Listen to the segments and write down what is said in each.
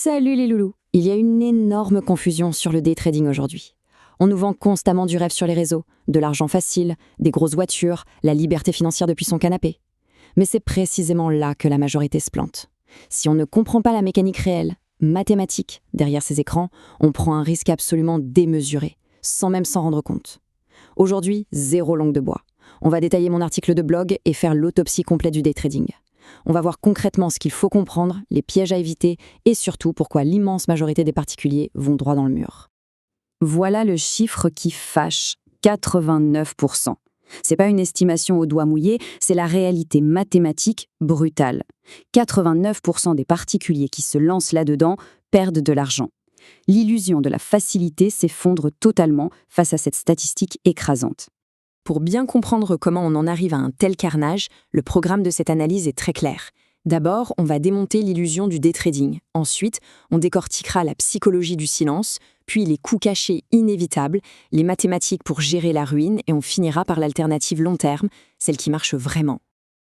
Salut les loulous. Il y a une énorme confusion sur le day trading aujourd'hui. On nous vend constamment du rêve sur les réseaux, de l'argent facile, des grosses voitures, la liberté financière depuis son canapé. Mais c'est précisément là que la majorité se plante. Si on ne comprend pas la mécanique réelle, mathématique, derrière ces écrans, on prend un risque absolument démesuré, sans même s'en rendre compte. Aujourd'hui, zéro langue de bois. On va détailler mon article de blog et faire l'autopsie complète du day trading. On va voir concrètement ce qu'il faut comprendre, les pièges à éviter et surtout pourquoi l'immense majorité des particuliers vont droit dans le mur. Voilà le chiffre qui fâche, 89%. C'est pas une estimation au doigt mouillé, c'est la réalité mathématique brutale. 89% des particuliers qui se lancent là-dedans perdent de l'argent. L'illusion de la facilité s'effondre totalement face à cette statistique écrasante. Pour bien comprendre comment on en arrive à un tel carnage, le programme de cette analyse est très clair. D'abord, on va démonter l'illusion du day trading. Ensuite, on décortiquera la psychologie du silence, puis les coûts cachés inévitables, les mathématiques pour gérer la ruine, et on finira par l'alternative long terme, celle qui marche vraiment.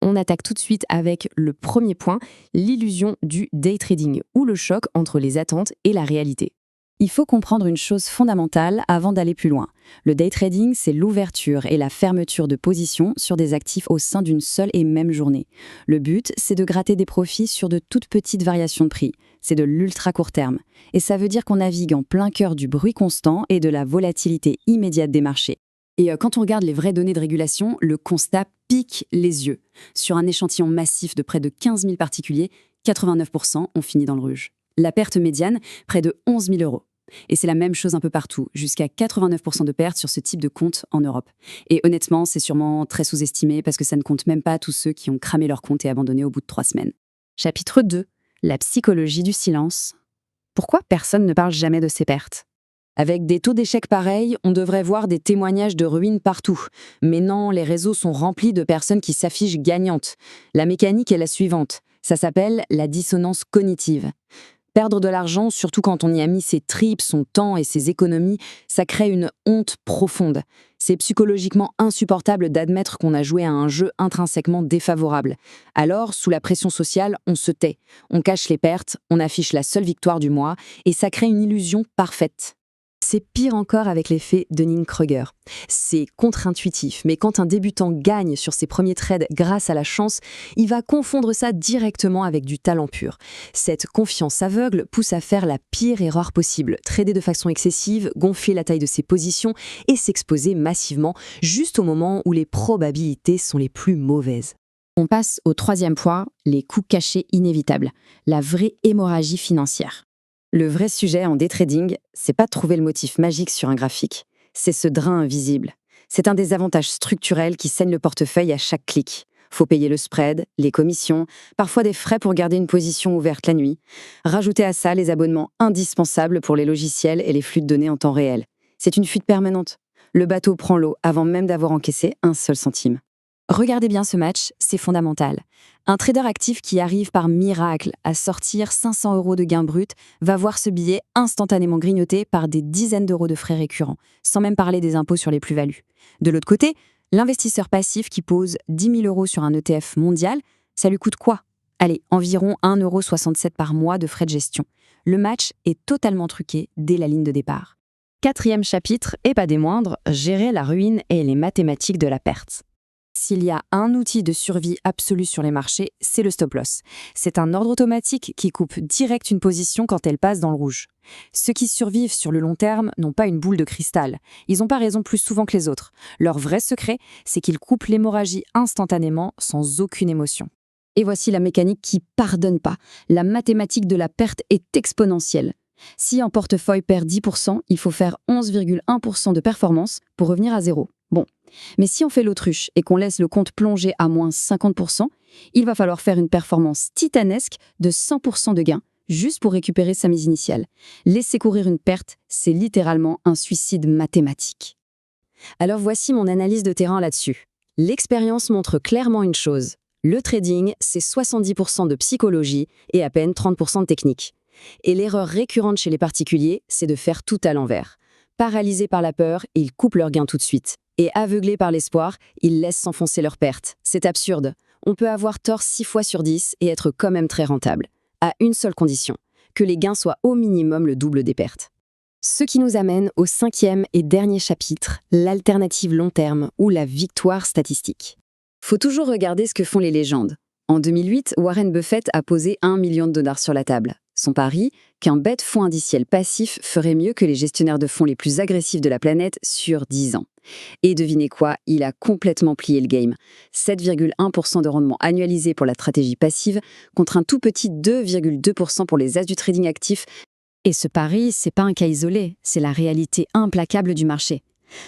On attaque tout de suite avec le premier point, l'illusion du day trading, ou le choc entre les attentes et la réalité. Il faut comprendre une chose fondamentale avant d'aller plus loin. Le day trading, c'est l'ouverture et la fermeture de positions sur des actifs au sein d'une seule et même journée. Le but, c'est de gratter des profits sur de toutes petites variations de prix. C'est de l'ultra court terme. Et ça veut dire qu'on navigue en plein cœur du bruit constant et de la volatilité immédiate des marchés. Et quand on regarde les vraies données de régulation, le constat pique les yeux. Sur un échantillon massif de près de 15 000 particuliers, 89% ont fini dans le rouge. La perte médiane, près de 11 000 €. Et c'est la même chose un peu partout, jusqu'à 89% de pertes sur ce type de compte en Europe. Et honnêtement, c'est sûrement très sous-estimé parce que ça ne compte même pas tous ceux qui ont cramé leur compte et abandonné au bout de 3 semaines. Chapitre 2. La psychologie du silence. Pourquoi personne ne parle jamais de ses pertes ? Avec des taux d'échec pareils, on devrait voir des témoignages de ruines partout. Mais non, les réseaux sont remplis de personnes qui s'affichent gagnantes. La mécanique est la suivante. Ça s'appelle la dissonance cognitive. Perdre de l'argent, surtout quand on y a mis ses tripes, son temps et ses économies, ça crée une honte profonde. C'est psychologiquement insupportable d'admettre qu'on a joué à un jeu intrinsèquement défavorable. Alors, sous la pression sociale, on se tait. On cache les pertes, on affiche la seule victoire du mois, et ça crée une illusion parfaite. C'est pire encore avec l'effet Dunning-Kruger. C'est contre-intuitif, mais quand un débutant gagne sur ses premiers trades grâce à la chance, il va confondre ça directement avec du talent pur. Cette confiance aveugle pousse à faire la pire erreur possible, trader de façon excessive, gonfler la taille de ses positions et s'exposer massivement juste au moment où les probabilités sont les plus mauvaises. On passe au troisième point, les coûts cachés inévitables, la vraie hémorragie financière. Le vrai sujet en day trading, c'est pas de trouver le motif magique sur un graphique, c'est ce drain invisible. C'est un des avantages structurels qui saigne le portefeuille à chaque clic. Faut payer le spread, les commissions, parfois des frais pour garder une position ouverte la nuit. Rajoutez à ça les abonnements indispensables pour les logiciels et les flux de données en temps réel. C'est une fuite permanente. Le bateau prend l'eau avant même d'avoir encaissé un seul centime. Regardez bien ce match, c'est fondamental. Un trader actif qui arrive par miracle à sortir 500 € de gains bruts va voir ce billet instantanément grignoté par des dizaines d'euros de frais récurrents, sans même parler des impôts sur les plus-values. De l'autre côté, l'investisseur passif qui pose 10 000 € sur un ETF mondial, ça lui coûte quoi ? Allez, environ 1,67 € par mois de frais de gestion. Le match est totalement truqué dès la ligne de départ. Quatrième chapitre, et pas des moindres, gérer la ruine et les mathématiques de la perte. S'il y a un outil de survie absolu sur les marchés, c'est le stop-loss. C'est un ordre automatique qui coupe direct une position quand elle passe dans le rouge. Ceux qui survivent sur le long terme n'ont pas une boule de cristal. Ils n'ont pas raison plus souvent que les autres. Leur vrai secret, c'est qu'ils coupent l'hémorragie instantanément, sans aucune émotion. Et voici la mécanique qui pardonne pas. La mathématique de la perte est exponentielle. Si un portefeuille perd 10%, il faut faire 11,1% de performance pour revenir à zéro. Bon, mais si on fait l'autruche et qu'on laisse le compte plonger à moins 50%, il va falloir faire une performance titanesque de 100% de gain, juste pour récupérer sa mise initiale. Laisser courir une perte, c'est littéralement un suicide mathématique. Alors voici mon analyse de terrain là-dessus. L'expérience montre clairement une chose. Le trading, c'est 70% de psychologie et à peine 30% de technique. Et l'erreur récurrente chez les particuliers, c'est de faire tout à l'envers. Paralysés par la peur, ils coupent leur gain tout de suite. Et aveuglés par l'espoir, ils laissent s'enfoncer leurs pertes. C'est absurde. On peut avoir tort 6 fois sur 10 et être quand même très rentable. À une seule condition, que les gains soient au minimum le double des pertes. Ce qui nous amène au 5e et dernier chapitre, l'alternative long terme ou la victoire statistique. Faut toujours regarder ce que font les légendes. En 2008, Warren Buffett a posé $1 million sur la table. Son pari, qu'un bête fonds indiciel passif ferait mieux que les gestionnaires de fonds les plus agressifs de la planète sur 10 ans. Et devinez quoi, il a complètement plié le game. 7,1% de rendement annualisé pour la stratégie passive contre un tout petit 2,2% pour les as du trading actif. Et ce pari, c'est pas un cas isolé, c'est la réalité implacable du marché.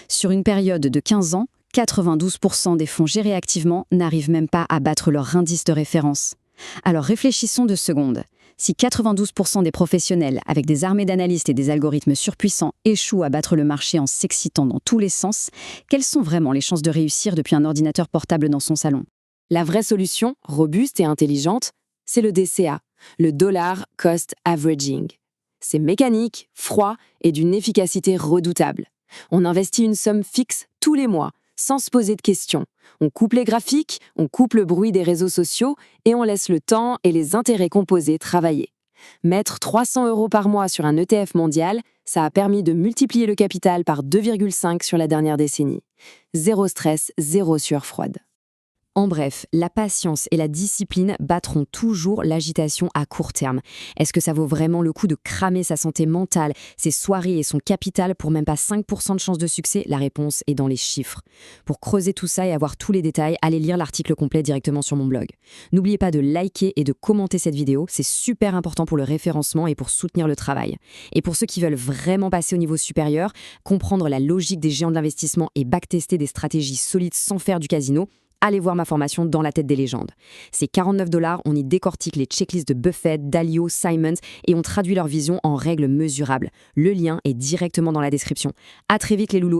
Sur une période de 15 ans, 92% des fonds gérés activement n'arrivent même pas à battre leur indice de référence. Alors réfléchissons 2 secondes. Si 92% des professionnels, avec des armées d'analystes et des algorithmes surpuissants, échouent à battre le marché en s'excitant dans tous les sens, quelles sont vraiment les chances de réussir depuis un ordinateur portable dans son salon? La vraie solution, robuste et intelligente, c'est le DCA, le Dollar Cost Averaging. C'est mécanique, froid et d'une efficacité redoutable. On investit une somme fixe tous les mois, sans se poser de questions. On coupe les graphiques, on coupe le bruit des réseaux sociaux et on laisse le temps et les intérêts composés travailler. Mettre 300 € par mois sur un ETF mondial, ça a permis de multiplier le capital par 2,5 sur la dernière décennie. Zéro stress, zéro sueur froide. En bref, la patience et la discipline battront toujours l'agitation à court terme. Est-ce que ça vaut vraiment le coup de cramer sa santé mentale, ses soirées et son capital pour même pas 5% de chance de succès? La réponse est dans les chiffres. Pour creuser tout ça et avoir tous les détails, allez lire l'article complet directement sur mon blog. N'oubliez pas de liker et de commenter cette vidéo, c'est super important pour le référencement et pour soutenir le travail. Et pour ceux qui veulent vraiment passer au niveau supérieur, comprendre la logique des géants de l'investissement et backtester des stratégies solides sans faire du casino, allez voir ma formation Dans la tête des légendes. C'est 49 $, on y décortique les checklists de Buffett, Dalio, Simons et on traduit leur vision en règles mesurables. Le lien est directement dans la description. À très vite les loulous.